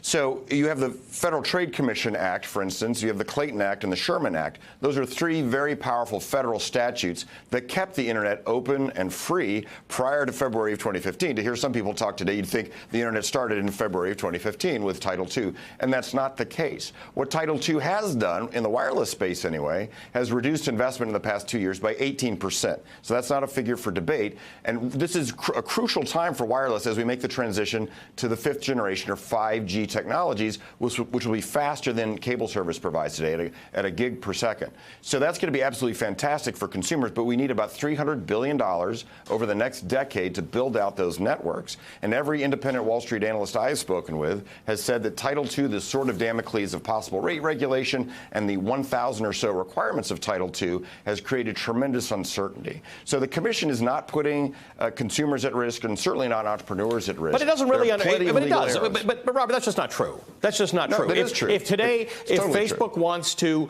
So you have the Federal Trade Commission Act, for instance. You have the Clayton Act and the Sherman Act. Those are three very powerful federal statutes that kept the Internet open and free prior to February of 2015. To hear some people talk today, you'd think the Internet started in February of 2015 with Title II, and that's not the case. What Title II has done, in the wireless space anyway, has reduced investment in the past 2 years by 18%. So that's not a figure for debate. And this is a crucial time for wireless as we make the transition to the fifth generation or 5G technologies, which will be faster than cable service provides today at a gig per second. So that's going to be absolutely fantastic for consumers, but we need about $300 billion over the next decade to build out those networks. And every independent Wall Street analyst I have spoken with has said that Title II, the sword of Damocles of possible rate regulation, and the 1,000 or so requirements of Title II has created tremendous uncertainty. So the Commission is not putting consumers at risk, and certainly not entrepreneurs at risk. But it doesn't really. But it does. But Robert, that's just not true. That's just not true. That is true. If today, if totally Facebook true. wants to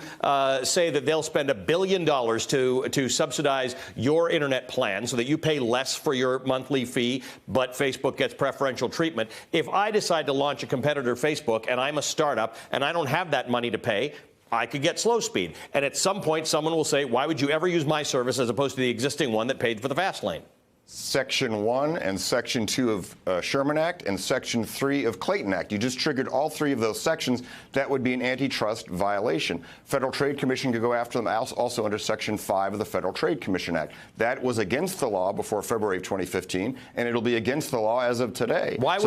say that they'll spend $1 billion to subsidize your internet plan so that you pay less for your monthly fee, but Facebook gets preferential treatment. If I decide to launch a competitor, Facebook, and I'm a startup and I don't have that money to pay, I could get slow speed. And at some point, someone will say, why would you ever use my service as opposed to the existing one that paid for the fast lane? Section 1 and Section 2 of Sherman Act and Section 3 of Clayton Act. You just triggered all three of those sections. That would be an antitrust violation. Federal Trade Commission could go after them also under Section 5 of the Federal Trade Commission Act. That was against the law before February of 2015, and it'll be against the law as of today. Why